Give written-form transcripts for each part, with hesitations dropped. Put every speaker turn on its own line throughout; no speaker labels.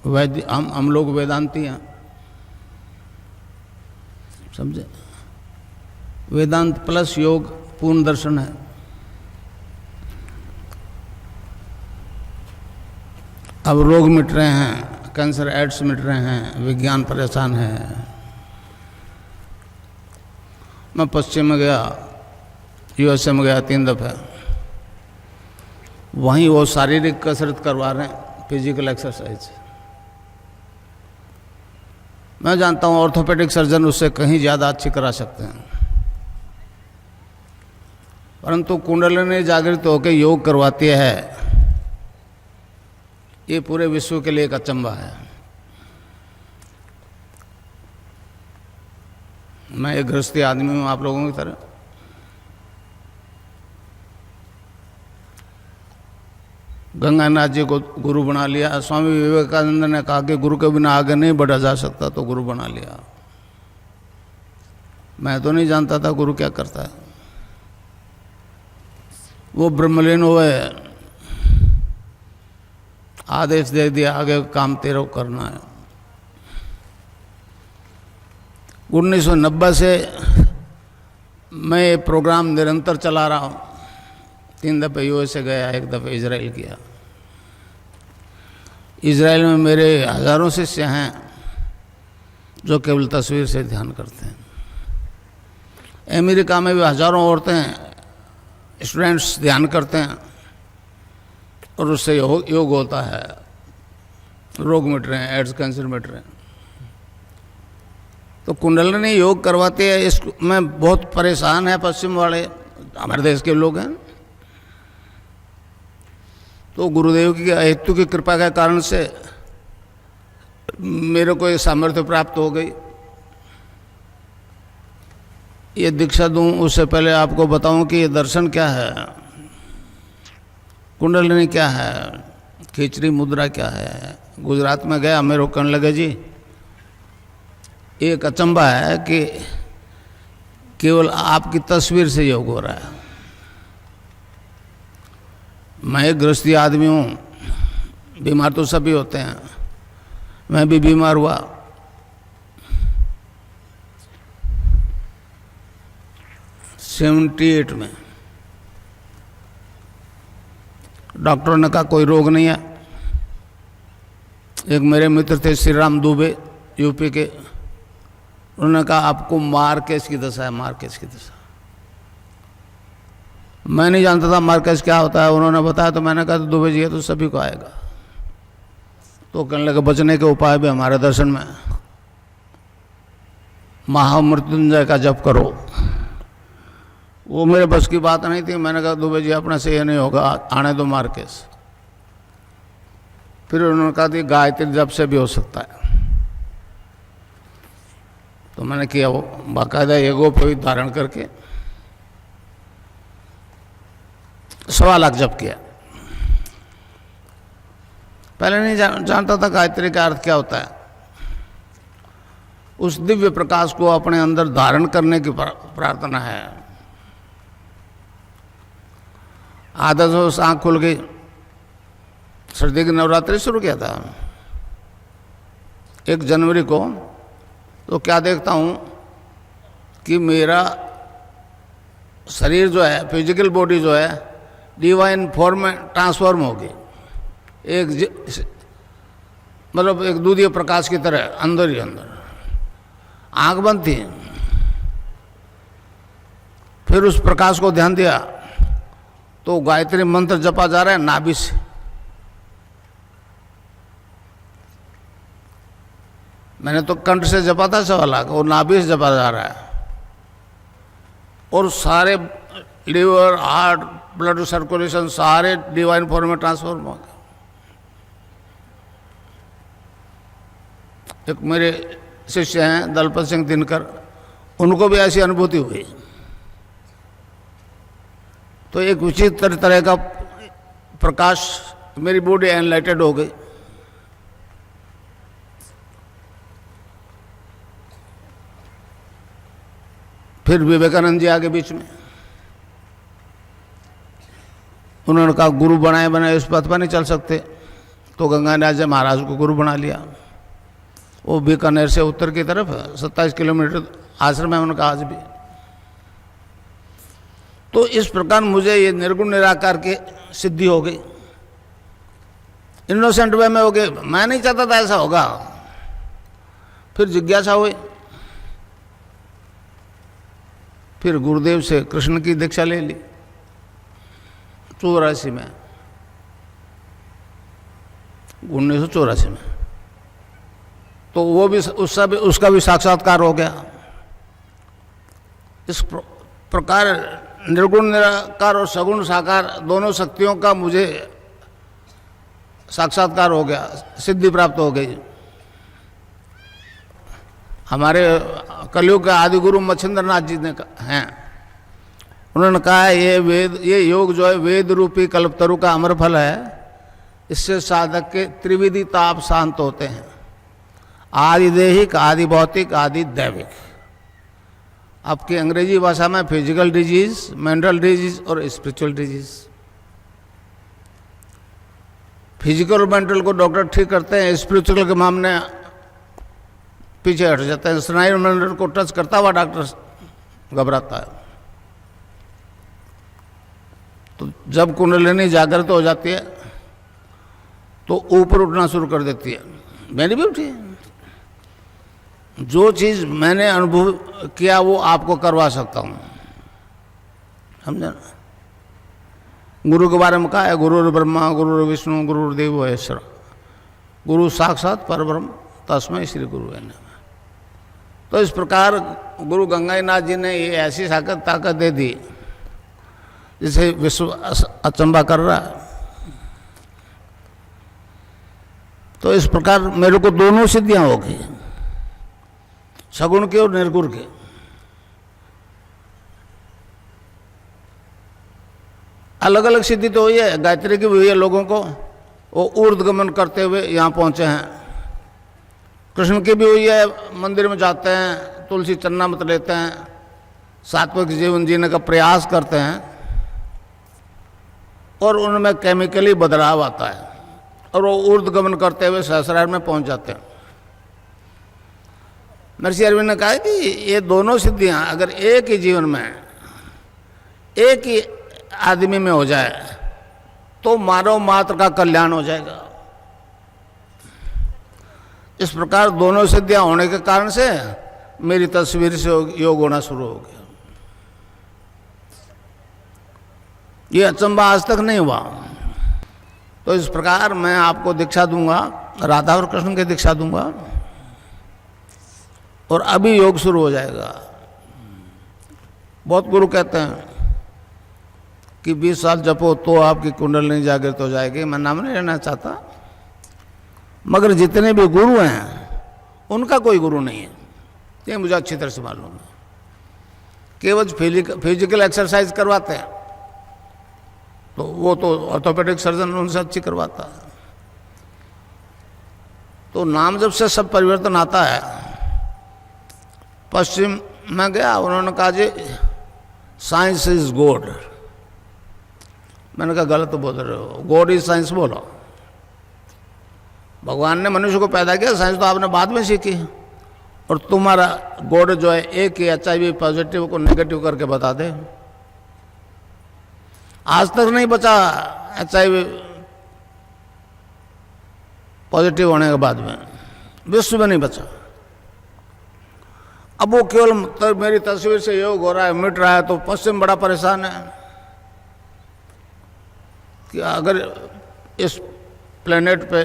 हम लोग वेदांती हैं, समझे। वेदांत प्लस योग पूर्ण दर्शन है। अब रोग मिट रहे हैं, कैंसर एड्स मिट रहे हैं, विज्ञान परेशान है। मैं पश्चिम में गया, यूएसए में गया 3 दफ़े, वहीं वो शारीरिक कसरत करवा रहे हैं, फिजिकल एक्सरसाइज। मैं जानता हूँ ऑर्थोपेडिक सर्जन उससे कहीं ज़्यादा अच्छी करा सकते हैं, परंतु कुंडलिनी जागृत होकर योग करवाती है, ये पूरे विश्व के लिए एक अचंभा है। मैं एक गृहस्थी आदमी हूँ आप लोगों की तरह। गंगानाथ जी को गुरु बना लिया। स्वामी विवेकानंद ने कहा कि गुरु के बिना आगे नहीं बढ़ा जा सकता, तो गुरु बना लिया। मैं तो नहीं जानता था गुरु क्या करता है। वो ब्रह्मलीन हुए, आदेश दे दिया आगे काम तेरे करना है। 1990 से मैं ये प्रोग्राम निरंतर चला रहा हूँ। 3 दफ़े यूएसए गया, 1 दफ़े इजराइल किया। इजराइल में मेरे हज़ारों शिष्य हैं जो केवल तस्वीर से ध्यान करते हैं। अमेरिका में भी हज़ारों औरतें स्टूडेंट्स ध्यान करते हैं और उससे योग होता है, रोग मिट रहे हैं, एड्स कैंसर मिट रहे हैं। तो कुंडलिनी योग करवाते हैं। इस में बहुत परेशान है पश्चिम वाले, हमारे देश के लोग हैं। तो गुरुदेव की हेतु की कृपा के कारण से मेरे को ये सामर्थ्य प्राप्त हो गई। ये दीक्षा दूं उससे पहले आपको बताऊं कि ये दर्शन क्या है, कुंडलिनी क्या है, खिचड़ी मुद्रा क्या है। गुजरात में गया, मेरे को कहने लगे जी एक अचंभा है कि केवल आपकी तस्वीर से योग हो रहा है। मैं एक गृहस्थी आदमी हूँ, बीमार तो सभी होते हैं, मैं भी बीमार हुआ। '78 में डॉक्टरों ने कहा कोई रोग नहीं है। एक मेरे मित्र थे श्री राम दुबे, यूपी के, उन्होंने कहा आपको मार्केज की दशा है, मार्केज की दशा। मैं नहीं जानता था मार्केज क्या होता है, उन्होंने बताया तो मैंने कहा तो दुबे जी है तो सभी को आएगा। तो कहने लगे बचने के उपाय भी हमारे दर्शन में, महामृत्युंजय का जप करो। वो मेरे बस की बात नहीं थी। मैंने कहा दुबे जी अपने से ये नहीं होगा, आने दो मार्केज। फिर उन्होंने कहा कि गायत्री जप से भी हो सकता है। तो मैंने किया, वो बाकायदा एगो पे धारण करके 1.25 लाख जप किया। पहले नहीं जानता था गायत्री का अर्थ क्या होता है। उस दिव्य प्रकाश को अपने अंदर धारण करने की प्रार्थना है। आदत से आँख खुल गई, सर्दी की नवरात्रि शुरू किया था 1 जनवरी को। तो क्या देखता हूँ कि मेरा शरीर जो है, फिजिकल बॉडी जो है, डिवाइन फॉर्म में ट्रांसफॉर्म हो गई। मतलब एक दूधीय प्रकाश की तरह अंदर ही अंदर। आँख बंद थी, फिर उस प्रकाश को ध्यान दिया तो गायत्री मंत्र जपा जा रहा है नाभि से। मैंने तो कंठ से जपा था 1.25 लाख, और नाभि से जपा जा रहा है। और सारे लीवर, हार्ट, ब्लड सर्कुलेशन सारे डिवाइन फॉर्म में ट्रांसफॉर्म हो गए। एक मेरे शिष्य हैं दलपत सिंह दिनकर, उनको भी ऐसी अनुभूति हुई। तो एक विचित्र तरह का प्रकाश, मेरी बॉडी एनलाइटेड हो गई। फिर विवेकानंद जी आगे बीच में, उन्होंने कहा गुरु बनाए बनाए इस पथ पर नहीं चल सकते, तो गंगानाथ जी महाराज को गुरु बना लिया। वो बीकानेर से उत्तर की तरफ 27 किलोमीटर आश्रम है उनका आज भी। तो इस प्रकार मुझे ये निर्गुण निराकार की सिद्धि हो गई, इनोसेंट वे में हो गई। मैं नहीं चाहता था ऐसा होगा। फिर जिज्ञासा हुई, फिर गुरुदेव से कृष्ण की दीक्षा ले ली 84 में, 1984 में। तो वो भी उसका भी साक्षात्कार हो गया। इस प्रकार निर्गुण निराकार और सगुण साकार दोनों शक्तियों का मुझे साक्षात्कार हो गया, सिद्धि प्राप्त हो गई। हमारे कलयुग के आदि गुरु मच्छिंद्रनाथ जी ने हैं, उन्होंने कहा है ये योग जो है वेद रूपी कल्पतरु का अमर फल है। इससे साधक के त्रिविधि ताप शांत होते हैं, आदि देहिक, आदि भौतिक, आदि दैविक। आपकी अंग्रेजी भाषा में फिजिकल डिजीज, मेंटल डिजीज और स्पिरिचुअल डिजीज। फिजिकल और मेंटल को डॉक्टर ठीक करते हैं, स्पिरिचुअल के मामले पीछे हट जाते हैं। स्नायु मंडल को टच करता हुआ डॉक्टर घबराता है। तो जब कुंडलिनी जागृत हो जाती है तो ऊपर उठना शुरू कर देती है। मैंने भी उठी, जो चीज़ मैंने अनुभव किया वो आपको करवा सकता हूँ, समझे ना। गुरु के बारे में कहा है, गुरु ब्रह्मा गुरु विष्णु गुरुदेव महेश्वर, गुरु साक्षात परब्रह्म तस्मै श्री गुरु है। तो इस प्रकार गुरु गंगानाथ जी ने ये ऐसी ताकत दे दी जिसे विश्व अचंबा कर रहा है। तो इस प्रकार मेरे को दोनों सिद्धियां हो गई, सगुण के और निर्गुण के। अलग अलग सिद्धि तो हुई है, गायत्री की भी हुई है लोगों को, वो ऊर्ध्वगमन करते हुए यहाँ पहुँचे हैं। कृष्ण की भी हुई है, मंदिर में जाते हैं, तुलसी चन्ना मत लेते हैं, सात्विक जीवन जीने का प्रयास करते हैं और उनमें केमिकली बदलाव आता है और वो ऊर्ध्वगमन करते हुए सहस्रार में पहुंच जाते हैं। महर्षि अरविंद ने कहा कि ये दोनों सिद्धियां अगर एक ही जीवन में, एक ही आदमी में हो जाए तो मानव मात्र का कल्याण हो जाएगा। इस प्रकार दोनों सिद्धियां होने के कारण से मेरी तस्वीर से योग होना शुरू हो गया। ये अचंबा आज तक नहीं हुआ। तो इस प्रकार मैं आपको दीक्षा दूंगा, राधा और कृष्ण की दीक्षा दूंगा और अभी योग शुरू हो जाएगा। बहुत गुरु कहते हैं कि 20 साल जपो तो आपकी कुंडलिनी जागृत हो जाएगी। मैं नाम नहीं लेना चाहता, मगर जितने भी गुरु हैं उनका कोई गुरु नहीं है, ये मुझे अच्छी तरह से मालूम है। केवल फिजिकल एक्सरसाइज करवाते हैं तो वो तो ऑर्थोपेडिक सर्जन उनसे अच्छी करवाता है। तो नाम जब से सब परिवर्तन आता है। पश्चिम में गया, उन्होंने कहा जी साइंस इज गॉड। मैंने कहा गलत बोल रहे हो, गॉड इज साइंस बोलो। भगवान ने मनुष्य को पैदा किया, साइंस तो आपने बाद में सीखी, और तुम्हारा गॉड जो है एक ही HIV पॉजिटिव को नेगेटिव करके बता दे। आज तक नहीं बचा HIV पॉजिटिव होने के बाद में, विश्व में नहीं बचा। अब वो केवल तो मेरी तस्वीर से योग हो रहा है, मिट रहा है, तो पश्चिम बड़ा परेशान है कि अगर इस प्लेनेट पे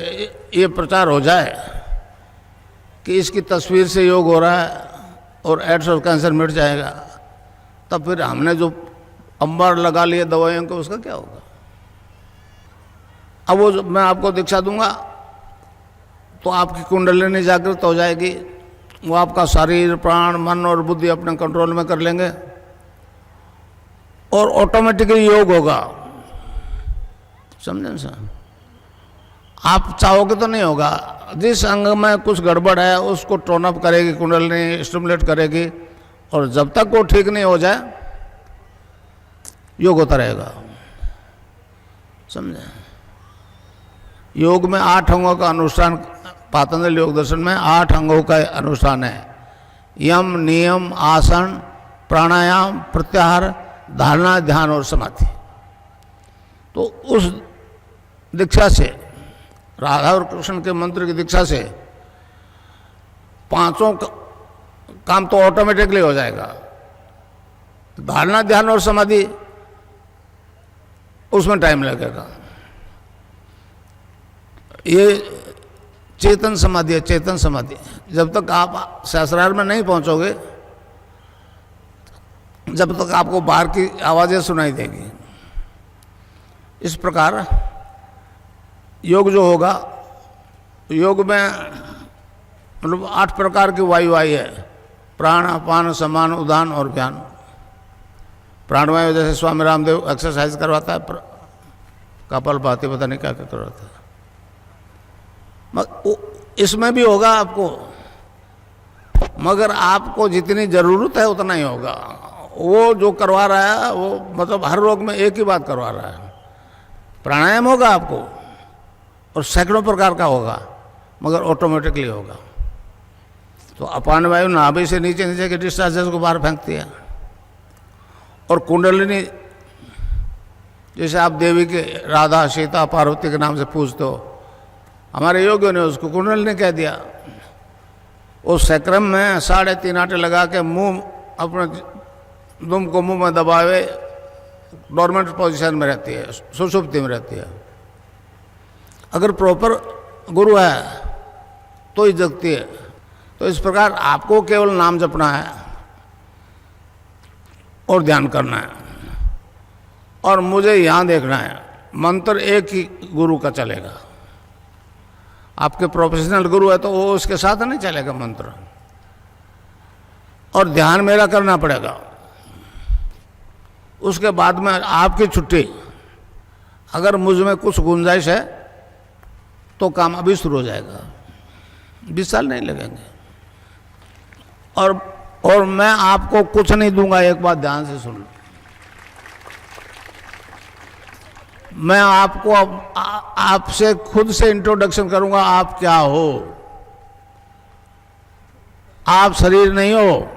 ये प्रचार हो जाए कि इसकी तस्वीर से योग हो रहा है और एड्स और कैंसर मिट जाएगा, तब फिर हमने जो अंबार लगा लिए दवाइयों को, उसका क्या होगा। अब वो मैं आपको दीक्षा दूंगा तो आपकी कुंडलिनी जागृत हो जाएगी, वो आपका शरीर प्राण मन और बुद्धि अपने कंट्रोल में कर लेंगे और ऑटोमेटिकली योग होगा। समझे सर? आप चाहोगे तो नहीं होगा। जिस अंग में कुछ गड़बड़ है उसको टोन अप करेगी कुंडलिनी, स्टिमुलेट करेगी, और जब तक वो ठीक नहीं हो जाए योग होता रहेगा। समझे? योग में 8 अंगों का अनुष्ठान, पातंजलि योग दर्शन में 8 अंगों का अनुष्ठान है। यम, नियम, आसन, प्राणायाम, प्रत्याहार, धारणा, ध्यान और समाधि। तो उस दीक्षा से, राधा और कृष्ण के मंत्र की दीक्षा से 5 काम तो ऑटोमेटिकली हो जाएगा। धारणा, ध्यान और समाधि उसमें टाइम लगेगा। ये चेतन समाधि है, चेतन समाधि। जब तक आप सहस्रार में नहीं पहुंचोगे, जब तक आपको बाहर की आवाजें सुनाई देगी। इस प्रकार योग जो होगा, योग में मतलब 8 प्रकार की वायु आई है। प्राण, अपान, समान, उदान और व्यान। प्राणवायु जैसे स्वामी रामदेव एक्सरसाइज करवाता है, कपाल भाती, पता नहीं क्या क्या करवाता है। इसमें भी होगा आपको, मगर आपको जितनी जरूरत है उतना ही होगा। वो जो करवा रहा है वो मतलब हर रोग में एक ही बात करवा रहा है। प्राणायाम होगा आपको और सैकड़ों प्रकार का होगा, मगर ऑटोमेटिकली होगा। तो अपान वायु नाभि से नीचे नीचे के डिस्चार्जेस को बाहर फेंकती है। और कुंडलिनी, जैसे आप देवी के राधा, सीता, पार्वती के नाम से पूजते हो, हमारे योगियों ने उसको कुंडलिनी कह दिया। उस सैक्रम में 3.5 आटे लगा के मुंह, अपने दुम को मुंह में दबावे, डोरमेंट पोजीशन में रहती है, सुषुप्ति में रहती है। अगर प्रॉपर गुरु है तो ही जगती है। तो इस प्रकार आपको केवल नाम जपना है और ध्यान करना है, और मुझे यहाँ देखना है। मंत्र एक ही गुरु का चलेगा। आपके प्रोफेशनल गुरु है तो वो उसके साथ नहीं चलेगा मंत्र, और ध्यान मेरा करना पड़ेगा। उसके बाद में आपकी छुट्टी। अगर मुझ में कुछ गुंजाइश है तो काम अभी शुरू हो जाएगा, 20 साल नहीं लगेंगे। और मैं आपको कुछ नहीं दूंगा। एक बात ध्यान से सुन लो, मैं आपको आपसे खुद से इंट्रोडक्शन करूंगा। आप क्या हो? आप शरीर नहीं हो,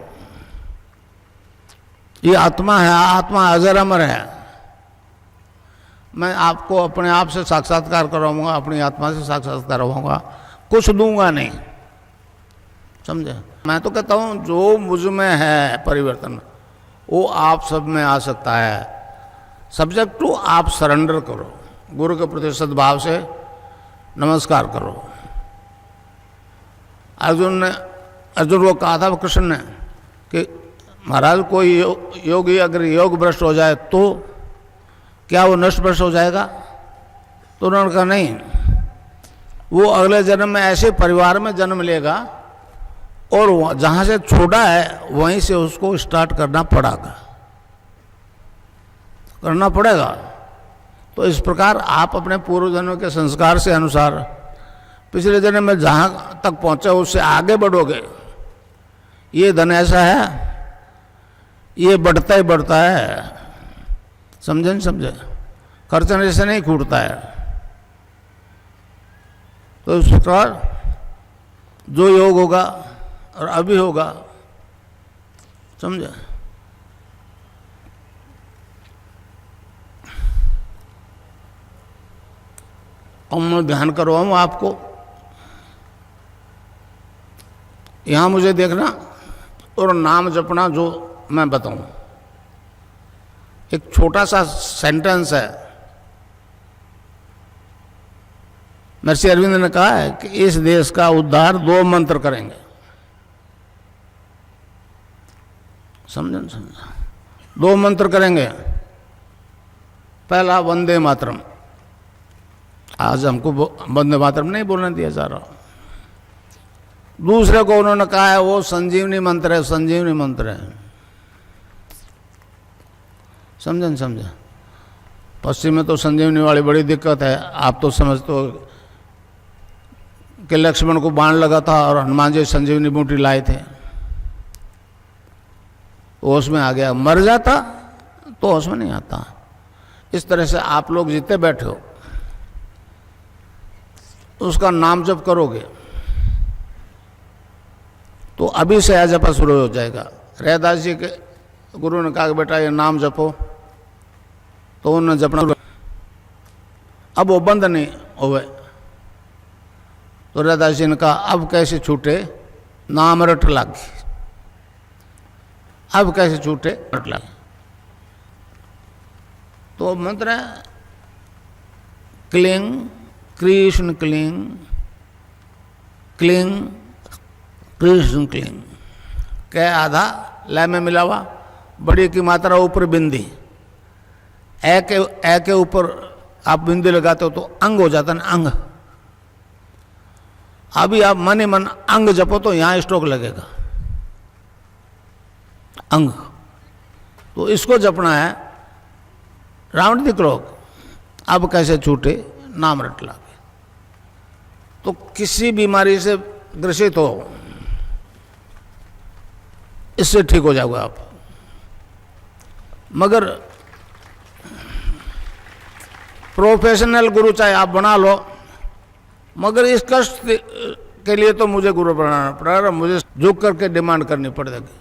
ये आत्मा है। आत्मा अजर अमर है। मैं आपको अपने आप से साक्षात्कार करवाऊंगा, अपनी आत्मा से साक्षात्कार करवाऊंगा, कुछ दूंगा नहीं, समझे? मैं तो कहता हूं जो मुझ में है परिवर्तन, वो आप सब में आ सकता है। सब्जेक्ट टू आप सरेंडर करो, गुरु के प्रति सद्भाव से नमस्कार करो। अर्जुन को कहा था कृष्ण ने कि महाराज कोई योगी अगर योग भ्रष्ट हो जाए तो क्या वो नष्ट भ्रष्ट हो जाएगा? तो उन्होंने कहा नहीं, वो अगले जन्म में ऐसे परिवार में जन्म लेगा और जहाँ से छोड़ा है वहीं से उसको स्टार्ट करना पड़ेगा। तो इस प्रकार आप अपने पूर्व जन्म के संस्कार से अनुसार पिछले जन्म में जहाँ तक पहुँचे उससे आगे बढ़ोगे। ये धन ऐसा है, ये बढ़ता ही बढ़ता है, समझे नहीं समझे? खर्चने से नहीं छूटता है। तो इस प्रकार जो योग होगा और अभी होगा, समझे? और मैं ध्यान करवाऊँ आपको। यहाँ मुझे देखना और नाम जपना जो मैं बताऊँ। एक छोटा सा सेंटेंस है। महर्षि अरविंद ने कहा है कि इस देश का उद्धार 2 मंत्र करेंगे। समझे? 2 मंत्र करेंगे। पहला वंदे मातरम। आज हमको वंदे मातरम नहीं बोलने दिया जा रहा। दूसरे को उन्होंने कहा है वो संजीवनी मंत्र है, संजीवनी मंत्र है। समझे? समझे? पश्चिम में तो संजीवनी वाली बड़ी दिक्कत है। आप तो समझते हो कि लक्ष्मण को बाण लगा था और हनुमान जी संजीवनी बूटी लाए थे, होश में आ गया। मर जाता तो होश में नहीं आता। इस तरह से आप लोग जितने बैठे हो उसका नाम जप करोगे तो अभी से जपा शुरू हो जाएगा। रैदास जी के गुरु ने कहा कि बेटा ये नाम जपो, तो उन्होंने जपना, अब वो बंद नहीं हुए। तो रैदास जी ने कहा अब कैसे छूटे, नाम रट लागी, अब कैसे छूटे रट लागी। तो मंत्र है cling Krishna cling, cling Krishna cling. कै आधा लय में मिला हुआ, बड़ी की मात्रा ऊपर बिंदी, ए के ऊपर आप बिंदी लगाते हो तो अंग हो जाता है ना, अंग। अभी आप मन ही मन अंग जपो तो यहां स्ट्रोक लगेगा, अंग। तो इसको जपना है, राउंड द क्लॉक। अब कैसे छूटे, नाम रट लागे। तो किसी बीमारी से ग्रसित हो, इससे ठीक हो जाओगे आप। मगर प्रोफेशनल गुरु चाहे आप बना लो, मगर इस कष्ट के लिए तो मुझे गुरु बनाना पड़ेगा, मुझे झुक करके डिमांड करनी पड़ेगी।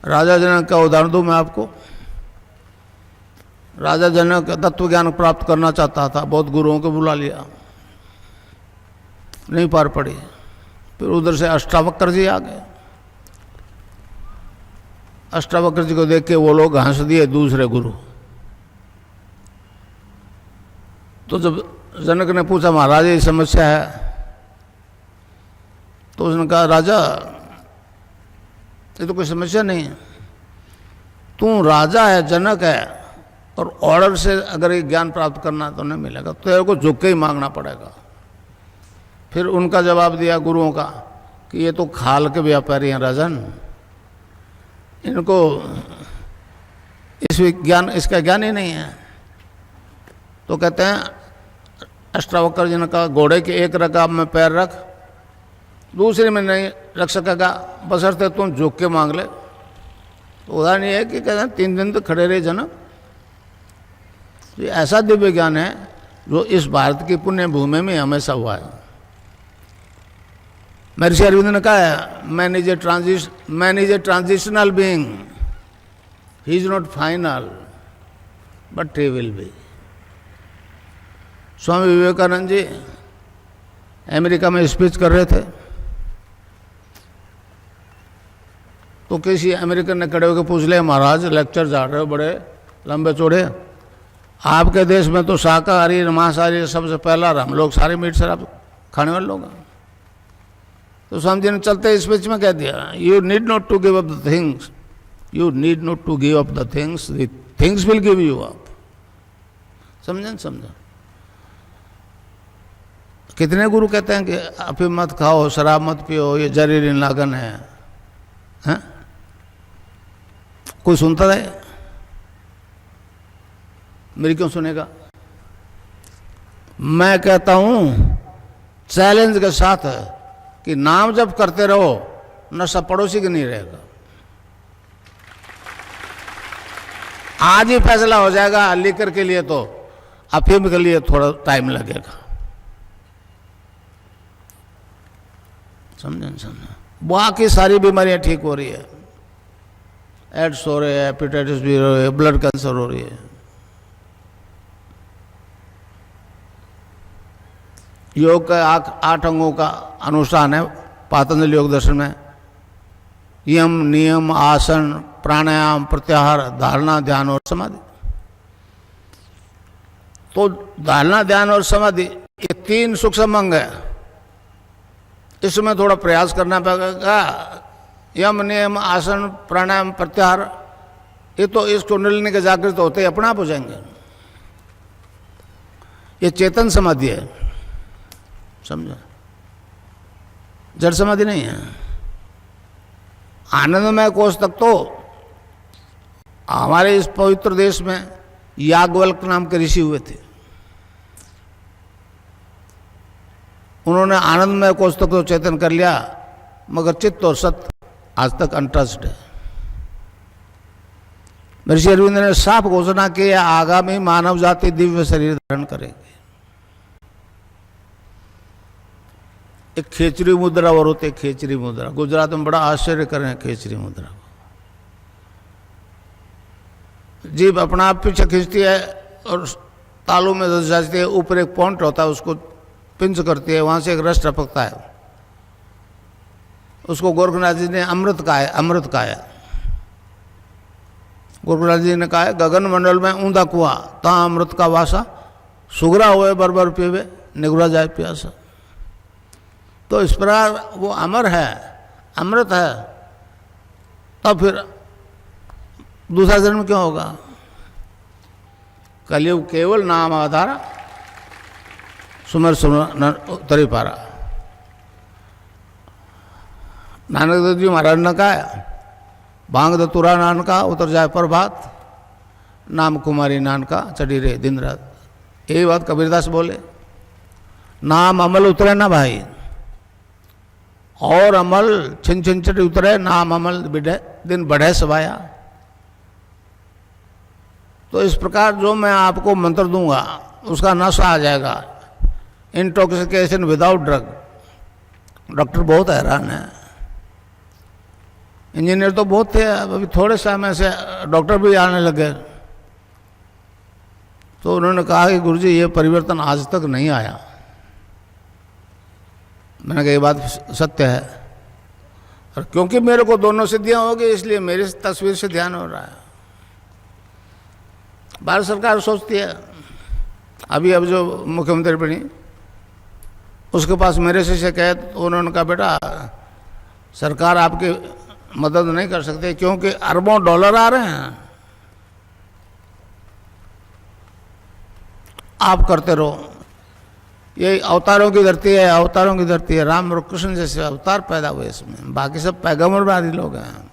राजा जनक का उदाहरण दूं मैं आपको। राजा जनक तत्व ज्ञान प्राप्त करना चाहता था, बहुत गुरुओं को बुला लिया, नहीं पार पड़ी। फिर उधर से अष्टावक्र जी आ गए। अष्टावक्र जी को देख के वो लोग हंस दिए, दूसरे गुरु। तो जब जनक ने पूछा महाराज ये समस्या है, तो उसने कहा राजा ये तो कोई समस्या नहीं है, तू राजा है, जनक है, और ऑर्डर से अगर ये ज्ञान प्राप्त करना तो नहीं मिलेगा, तो तेरे को झुक के ही मांगना पड़ेगा। फिर उनका जवाब दिया गुरुओं का कि ये तो खाल के व्यापारी हैं राजन, इनको इसका ज्ञान ही नहीं है। तो कहते हैं अष्टावक्र जी ने कहा घोड़े के एक रकाब में पैर रख, दूसरे में नहीं रख सकेगा, बशर्ते तुम झुक के मांग ले। तो उदाहरण ये है कि कहते हैं 3 दिन तो खड़े रहे जनक। तो ऐसा दिव्य ज्ञान है जो इस भारत की पुण्य भूमि में हमेशा हुआ है। महर्षि अरविंद ने कहा है man is a transitional being, he is not final but he will be. Swami Vivekananda ji America में स्पीच कर रहे थे, तो किसी अमेरिकन ने खड़े होकर पूछ लिया महाराज लेक्चर जा रहे हो बड़े लंबे चौड़े, आपके देश में तो शाकाहारी मांसाहारी सबसे पहला हम लोग सारे मीट शराब खाने वाले लोग हैं। तो स्वामी जी ने चलते स्पीच में कह दिया you need not to give up the things, you need not to give up the things, the things will give you up. समझा। कितने गुरु कहते हैं कि अफीम मत खाओ, शराब मत पियो, ये जहरीली नागन है, हैं? कोई सुनता है? मेरी क्यों सुनेगा? मैं कहता हूं चैलेंज के साथ कि नाम जप करते रहो, नशा पड़ोसी के नहीं रहेगा। आज ही फैसला हो जाएगा, लीकर के लिए तो अफीम के लिए थोड़ा टाइम लगेगा। समझे? बाकी सारी बीमारियां ठीक हो रही है, एड्स हो रहे हैं, हेपेटाइटिस भी हो रही है, ब्लड कैंसर हो रही है। योग का 8 अंगों का अनुष्ठान है पातंजलि योग दर्शन में। यम, नियम, आसन, प्राणायाम, प्रत्याहार, धारणा, ध्यान और समाधि। तो धारणा, ध्यान और समाधि ये 3 सूक्ष्म अंग है, इसमें थोड़ा प्रयास करना पड़ेगा। यम, नियम, आसन, प्राणायाम, प्रत्याहार, ये तो इस कुंडलिनी के जागृत होते ही अपने आप हो जाएंगे। ये चेतन समाधि है, समझो, जड़ समाधि नहीं है। आनंदमय कोष तक तो हमारे इस पवित्र देश में याज्ञवल्क्य नाम के ऋषि हुए थे, उन्होंने आनंदमय कोष तक तो चेतन कर लिया, मगर चित्त और सत्य आज तक अनटच्ड है। महर्षि अरविंद ने साफ घोषणा की आगामी मानव जाति दिव्य शरीर धारण करेगी। एक खेचरी मुद्रा और होते, खेचरी मुद्रा। गुजरात में बड़ा आश्चर्य कर रहे हैं खेचरी मुद्रा को। जीभ अपना आप पीछे खींचती है और तालू में धस जाती है, ऊपर एक पॉइंट होता है, उसको पिंच करती है, वहां से एक रस टपकता है। उसको गोरखनाथ जी ने अमृत कहा है, अमृत कहा है। गोरखनाथ जी ने कहा है, गगन मंडल में ऊंधा कुआ, ता अमृत का वासा, सुगरा हुए बरबर पीवे, निगुरा जाए प्यासा। तो इस प्रकार वो अमर है, अमृत है, तब फिर दूसरा जन्म क्यों होगा? कलयुग केवल नाम आधारा, सुमर सुमर उतरी पारा। नानक देव जी महाराज ने कहा, भांग दतुरा नान का उतर जाए प्रभात, नाम कुमारी नान का चढ़ी रहे दिन रात। यही बात कबीरदास बोले, नाम अमल उतरे ना भाई, और अमल छिन छिन चढ़ी उतरे, नाम अमल बिढ़े दिन बढ़े सवाया। तो इस प्रकार जो मैं आपको मंत्र दूंगा उसका नशा आ जाएगा, इंटॉक्सिकेशन विदाउट ड्रग। डॉक्टर बहुत हैरान है, इंजीनियर तो बहुत थे, अभी थोड़े समय से डॉक्टर भी आने लगे। तो उन्होंने कहा कि गुरुजी ये परिवर्तन आज तक नहीं आया। मैंने कहा ये बात सत्य है, और क्योंकि मेरे को दोनों सिद्धियां होगी इसलिए मेरी तस्वीर से ध्यान हो रहा है। भारत सरकार सोचती है, अभी अब जो मुख्यमंत्री बनी उसके पास मेरे से शिकायत, तो उन्होंने कहा बेटा सरकार आपकी मदद नहीं कर सकते क्योंकि अरबों डॉलर आ रहे हैं, आप करते रहो। ये अवतारों की धरती है, अवतारों की धरती है। राम और कृष्ण जैसे अवतार पैदा हुए इसमें, बाकी सब पैगंबरवादी लोग हैं।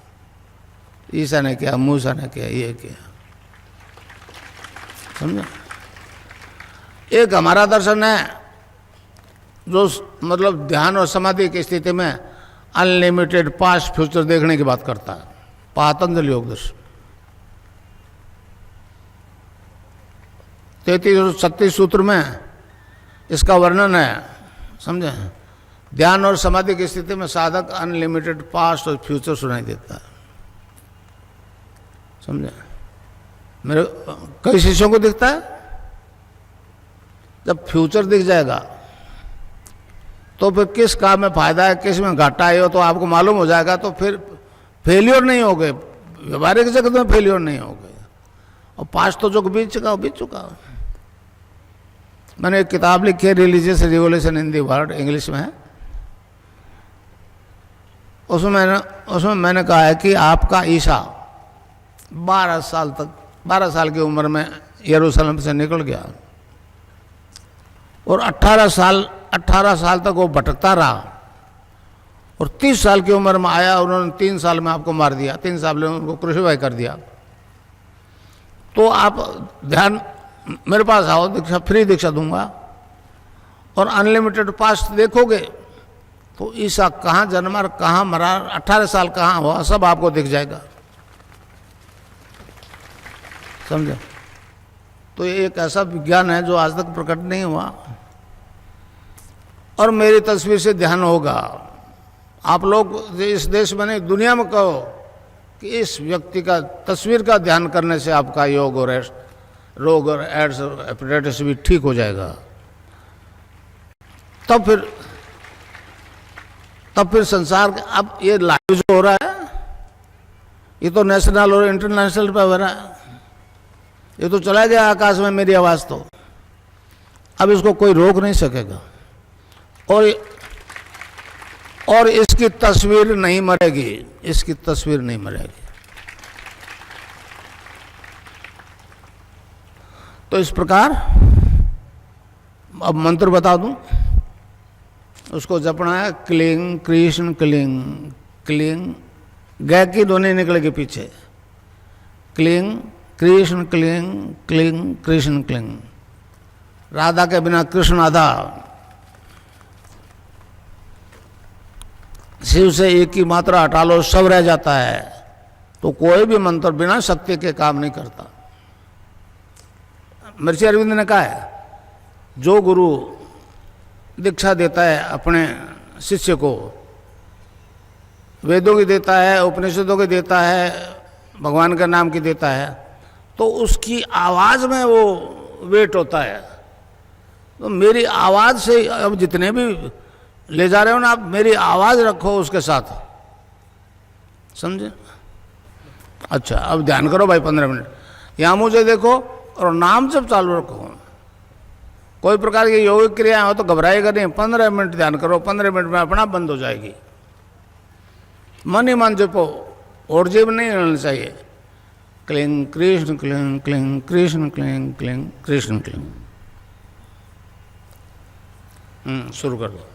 ईसा ने किया, मूसा ने किया, ये किया, समझे? एक हमारा दर्शन है जो मतलब ध्यान और समाधि की स्थिति में अनलिमिटेड पास्ट फ्यूचर देखने की बात करता है, पातंजलि योग दर्शन। 33-36 सूत्र में इसका वर्णन है, समझे? ध्यान और समाधि की स्थिति में साधक अनलिमिटेड पास्ट और फ्यूचर सुनाई देता है, समझे? मेरे कई शिष्यों को दिखता है, जब फ्यूचर दिख जाएगा तो फिर किस काम में फायदा है, किस में घाटा है, वो तो आपको मालूम हो जाएगा। तो फिर फेलियर नहीं हो गए, व्यवहारिक जगत में फेलियर नहीं हो गए। और पास्ट तो जो बीत चुका, बीत चुका। मैंने एक किताब लिखी है, religious revolution in the world, English में है। उसमें मैंने कहा है कि आपका ईसा 12 साल की उम्र में यरूशलेम से निकल गया और 18 साल तक वो भटकता रहा, और 30 साल की उम्र में आया, उन्होंने 3 साल में आपको मार दिया, 3 साल में उनको क्रूसिफाई कर दिया। तो आप ध्यान मेरे पास आओ, दीक्षा फ्री दीक्षा दूंगा और अनलिमिटेड पास्ट देखोगे तो ईसा कहाँ जन्मा, कहाँ मरा, 18 साल कहाँ हुआ, सब आपको दिख जाएगा, समझे? तो ये एक ऐसा विज्ञान है जो आज तक प्रकट नहीं हुआ। और मेरी तस्वीर से ध्यान होगा। आप लोग इस देश में नहीं, दुनिया में कहो कि इस व्यक्ति का तस्वीर का ध्यान करने से आपका योग और रोग और एड्स और हेपेटाइटिस भी ठीक हो जाएगा। तब फिर संसार के, अब ये लाइव जो हो रहा है ये तो नेशनल और इंटरनेशनल पे हो रहा है, ये तो चला गया आकाश में मेरी आवाज। तो अब इसको कोई रोक नहीं सकेगा, और इसकी तस्वीर नहीं मरेगी, इसकी तस्वीर नहीं मरेगी। तो इस प्रकार अब मंत्र बता दूं, उसको जपना है, क्लिंग कृष्ण क्लिंग, क्लिंग गै की ध्वनि निकलेगी पीछे, cling Krishna cling, cling Krishna cling. Radha के बिना कृष्ण आधा, शिव से एक की मात्रा हटा लो सब रह जाता है। तो कोई भी मंत्र बिना शक्ति के काम नहीं करता। महर्षि अरविंद ने कहा है, जो गुरु दीक्षा देता है अपने शिष्य को, वेदों की देता है, उपनिषदों की देता है, भगवान के नाम की देता है, तो उसकी आवाज़ में वो वेट होता है। तो मेरी आवाज़ से, अब जितने भी ले जा रहे हो ना आप, मेरी आवाज़ रखो उसके साथ, समझे? अच्छा, अब ध्यान करो भाई 15 मिनट, यहाँ मुझे देखो और नाम जब चालू रखो। कोई प्रकार की योगिक क्रिया हो तो घबराएगा नहीं, 15 मिनट ध्यान करो, 15 मिनट में अपना बंद हो जाएगी। मन ही मन जपो, और जेब नहीं रहना चाहिए। Cling Krishna cling cling Krishna cling cling Krishna cling. शुरू कर दो।